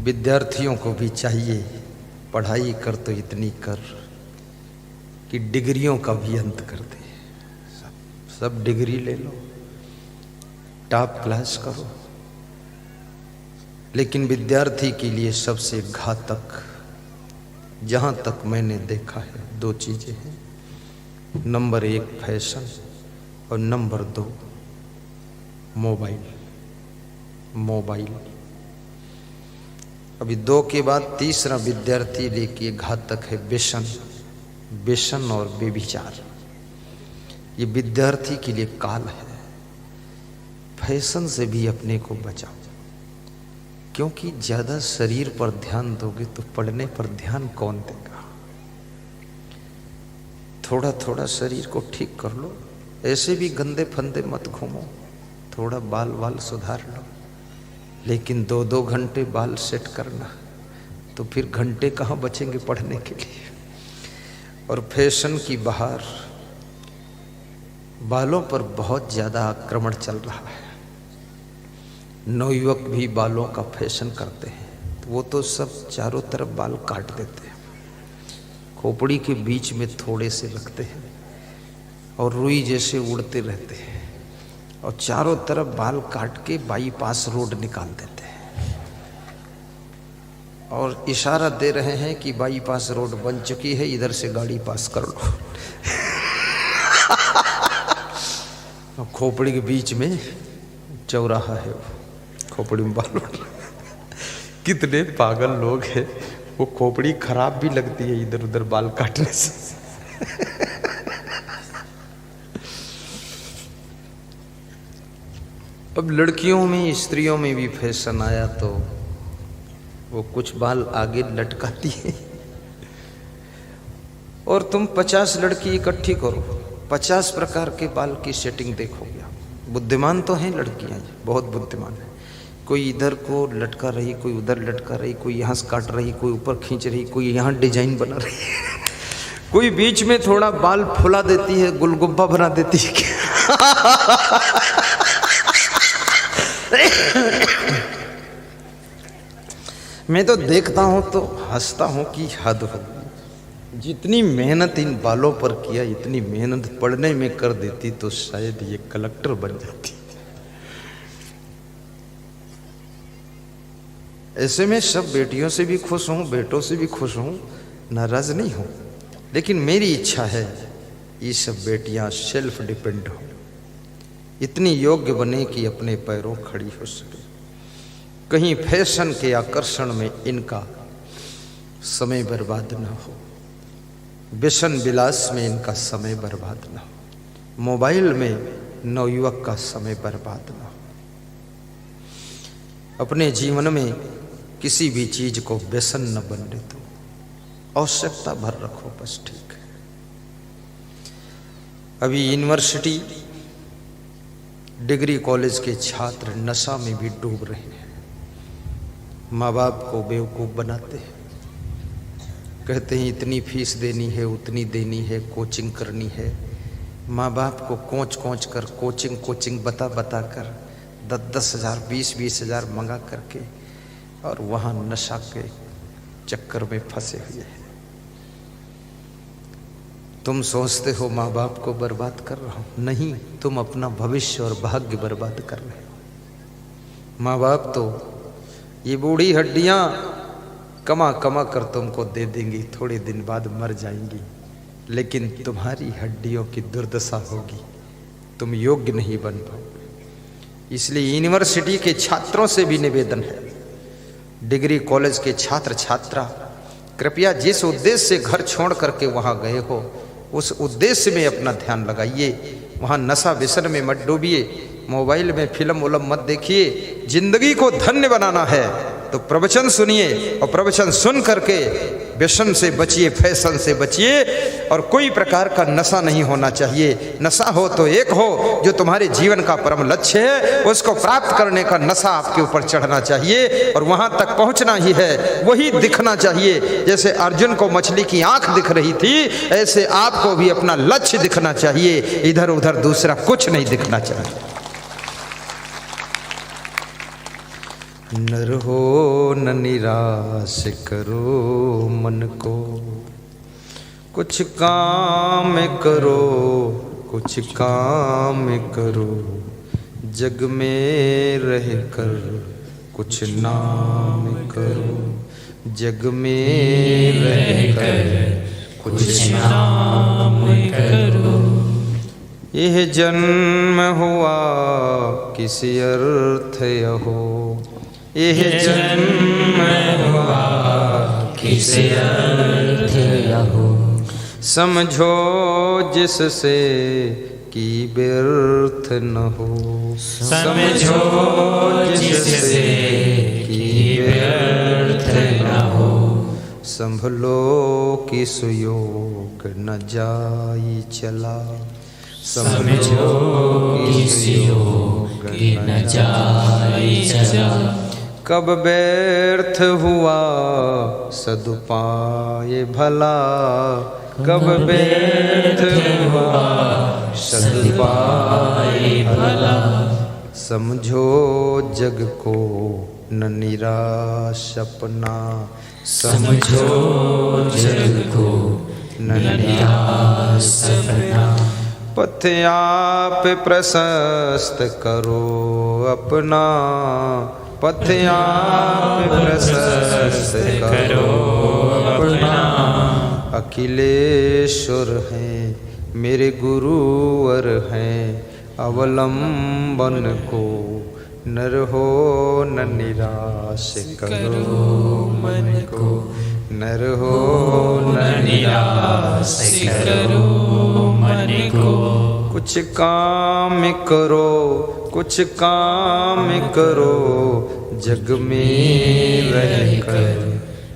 विद्यार्थियों को भी चाहिए पढ़ाई कर तो इतनी कर कि डिग्रियों का भी अंत कर दे। सब डिग्री ले लो, टॉप क्लास करो, लेकिन विद्यार्थी के लिए सबसे घातक, जहाँ तक मैंने देखा है, दो चीज़ें हैं। नंबर 1 फैशन और नंबर 2 मोबाइल। अभी 2 के बाद तीसरा विद्यार्थी लेके घातक है व्यसन और बेविचार। ये विद्यार्थी के लिए काल है। फैशन से भी अपने को बचाओ, क्योंकि ज्यादा शरीर पर ध्यान दोगे तो पढ़ने पर ध्यान कौन देगा। थोड़ा थोड़ा शरीर को ठीक कर लो, ऐसे भी गंदे फंदे मत घूमो, थोड़ा बाल सुधार लो, लेकिन 2-2 घंटे बाल सेट करना, तो फिर घंटे कहाँ बचेंगे पढ़ने के लिए। और फैशन की बहार, बालों पर बहुत ज़्यादा आक्रमण चल रहा है। नवयुवक भी बालों का फैशन करते हैं, तो वो तो सब चारों तरफ बाल काट देते हैं, खोपड़ी के बीच में थोड़े से रखते हैं और रुई जैसे उड़ते रहते हैं, और चारों तरफ बाल काट के बाईपास रोड निकाल देते हैं और इशारा दे रहे हैं कि बाईपास रोड बन चुकी है, इधर से गाड़ी पास कर लो। खोपड़ी के बीच में चौराहा है, खोपड़ी में बाल। कितने पागल लोग हैं, वो खोपड़ी खराब भी लगती है इधर उधर बाल काटने से। अब लड़कियों में, स्त्रियों में भी फैशन आया तो वो कुछ बाल आगे लटकाती है, और तुम 50 लड़की इकट्ठी करो, 50 प्रकार के बाल की सेटिंग देखोगे। बुद्धिमान तो हैं लड़कियां, बहुत बुद्धिमान है। कोई इधर को लटका रही, कोई उधर लटका रही, कोई यहाँ से काट रही, कोई ऊपर खींच रही, कोई यहाँ डिजाइन बना रही है, कोई बीच में थोड़ा बाल फुला देती है, गुलगुब्बा बना देती है। मैं तो देखता हूं तो हंसता हूं कि हद हो। जितनी मेहनत इन बालों पर किया, इतनी मेहनत पढ़ने में कर देती तो शायद ये कलेक्टर बन जाती। ऐसे में सब बेटियों से भी खुश हूं, बेटों से भी खुश हूं, नाराज नहीं हूं, लेकिन मेरी इच्छा है ये सब बेटियां सेल्फ डिपेंड हो, इतनी योग्य बने कि अपने पैरों खड़ी हो सके। कहीं फैशन के आकर्षण में इनका समय बर्बाद न हो, व्यसन विलास में इनका समय बर्बाद न हो, मोबाइल में नवयुवक का समय बर्बाद न हो। अपने जीवन में किसी भी चीज को व्यसन न बनने दो, आवश्यकता भर रखो, बस ठीक है। अभी यूनिवर्सिटी, डिग्री कॉलेज के छात्र नशा में भी डूब रहे हैं। माँ बाप को बेवकूफ़ बनाते हैं, कहते हैं इतनी फीस देनी है, उतनी देनी है, कोचिंग करनी है। माँ बाप को कोच कर, कोचिंग बता कर 10-10 हज़ार, 20-20 हज़ार मंगा करके, और वहाँ नशा के चक्कर में फंसे हुए हैं। तुम सोचते हो माँ बाप को बर्बाद कर रहा हूँ, नहीं, तुम अपना भविष्य और भाग्य बर्बाद कर रहे हो। माँ बाप तो ये बूढ़ी हड्डियाँ कमा कर तुमको दे देंगी, थोड़े दिन बाद मर जाएंगी, लेकिन तुम्हारी हड्डियों की दुर्दशा होगी, तुम योग्य नहीं बन पाओगे। इसलिए यूनिवर्सिटी के छात्रों से भी निवेदन है, डिग्री कॉलेज के छात्र छात्रा, कृपया जिस उद्देश्य से घर छोड़ करके वहाँ गए हो, उस उद्देश्य में अपना ध्यान लगाइए। वहाँ नशा व्यसन में मत डूबिए, मोबाइल में फिल्म उलम मत देखिए। जिंदगी को धन्य बनाना है तो प्रवचन सुनिए, और प्रवचन सुन करके व्यसन से बचिए, फैशन से बचिए, और कोई प्रकार का नशा नहीं होना चाहिए। नशा हो तो एक हो, जो तुम्हारे जीवन का परम लक्ष्य है, उसको प्राप्त करने का नशा आपके ऊपर चढ़ना चाहिए, और वहां तक पहुंचना ही है, वही दिखना चाहिए। जैसे अर्जुन को मछली की आंख दिख रही थी, ऐसे आपको भी अपना लक्ष्य दिखना चाहिए, इधर उधर दूसरा कुछ नहीं दिखना चाहिए। नर हो न निराश करो मन को, कुछ काम करो कुछ काम करो, जग में रह कर कुछ नाम करो, जग में रह कर कुछ नाम करो। यह जन्म हुआ किसी अर्थ यहो, यह जन्म हुआ किसी अर्थ यहो, समझो जिससे कि व्यर्थ न हो, समझो जिससे कि व्यर्थ न हो, संभलो कि सुयोग न जाई चला, समझो कि सुयोग न जाई चला, कब व्यर्थ हुआ सदुपाय भला, कब व्यर्थ हुआ सदुपाय भला, समझो जग को न निराश अपना, समझो जग को न निराश अपना, पथ आप प्रशस्त करो अपना, पथ आप प्रशस्त करो अपना, अखिलेश्वर हैं मेरे गुरुवर हैं, अवलंबन को नर हो न निराश करो मन को, नर हो न निराश करो मन को, कुछ काम करो कुछ काम करो, जग में रह कर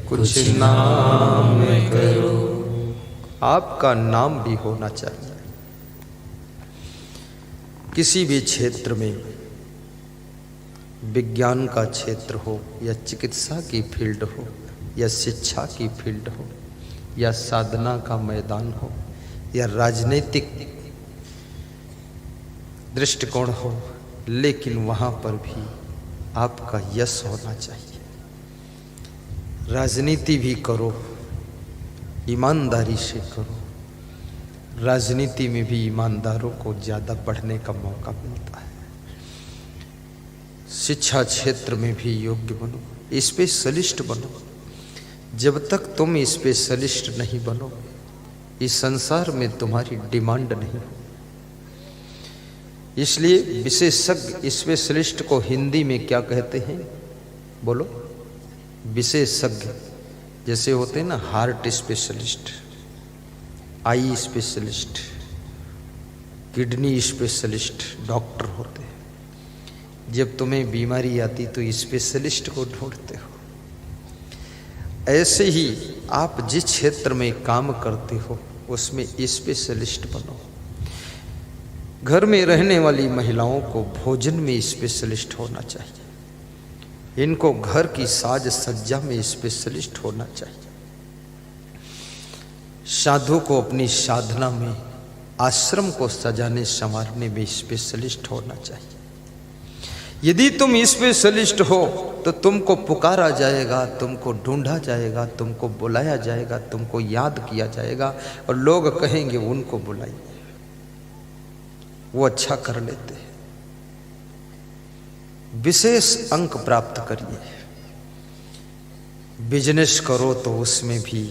कुछ नाम करो। आपका नाम भी होना चाहिए। किसी भी क्षेत्र में, विज्ञान का क्षेत्र हो या चिकित्सा की फील्ड हो या शिक्षा की फील्ड हो या साधना का मैदान हो या राजनीतिक दृष्टिकोण हो, लेकिन वहाँ पर भी आपका यश होना चाहिए। राजनीति भी करो, ईमानदारी से करो। राजनीति में भी ईमानदारों को ज़्यादा बढ़ने का मौका मिलता है। शिक्षा क्षेत्र में भी योग्य बनो, स्पेशलिस्ट बनो। जब तक तुम स्पेशलिस्ट नहीं बनो, इस संसार में तुम्हारी डिमांड नहीं। इसलिए विशेषज्ञ, स्पेशलिस्ट को हिंदी में क्या कहते हैं? बोलो। विशेषज्ञ जैसे होते हैं ना, heart specialist, eye specialist, kidney specialist doctor होते हैं। जब तुम्हें बीमारी आती तो स्पेशलिस्ट को ढूंढते हो। ऐसे ही आप जिस क्षेत्र में काम करते हो उसमें स्पेशलिस्ट बनो। घर में रहने वाली महिलाओं को भोजन में स्पेशलिस्ट होना चाहिए। इनको घर की साज सज्जा में स्पेशलिस्ट होना चाहिए। साधु को अपनी साधना में, आश्रम को सजाने संवारने में स्पेशलिस्ट होना चाहिए। यदि तुम स्पेशलिस्ट हो तो तुमको पुकारा जाएगा, तुमको ढूंढा जाएगा, तुमको बुलाया जाएगा, तुमको याद किया जाएगा और लोग कहेंगे उनको बुलाइए, वो अच्छा कर लेते हैं। विशेष अंक प्राप्त करिए। बिजनेस करो तो उसमें भी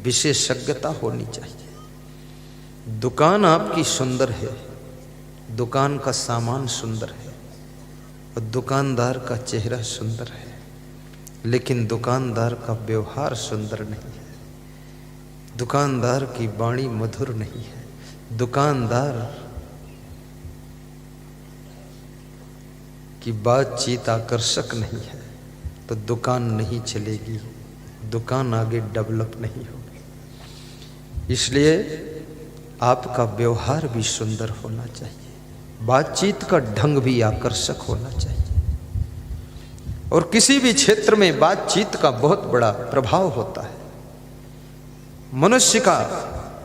विशेषज्ञता होनी चाहिए। दुकान आपकी सुंदर है, दुकान का सामान सुंदर है और दुकानदार का चेहरा सुंदर है, लेकिन दुकानदार का व्यवहार सुंदर नहीं है, दुकानदार की वाणी मधुर नहीं है, दुकानदार की बातचीत आकर्षक नहीं है, तो दुकान नहीं चलेगी, दुकान आगे डेवलप नहीं होगी। इसलिए आपका व्यवहार भी सुंदर होना चाहिए, बातचीत का ढंग भी आकर्षक होना चाहिए। और किसी भी क्षेत्र में बातचीत का बहुत बड़ा प्रभाव होता है। मनुष्य का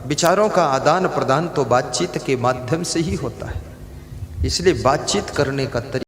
विचारों का आदान प्रदान तो बातचीत के माध्यम से ही होता है। इसलिए बातचीत करने का तरीका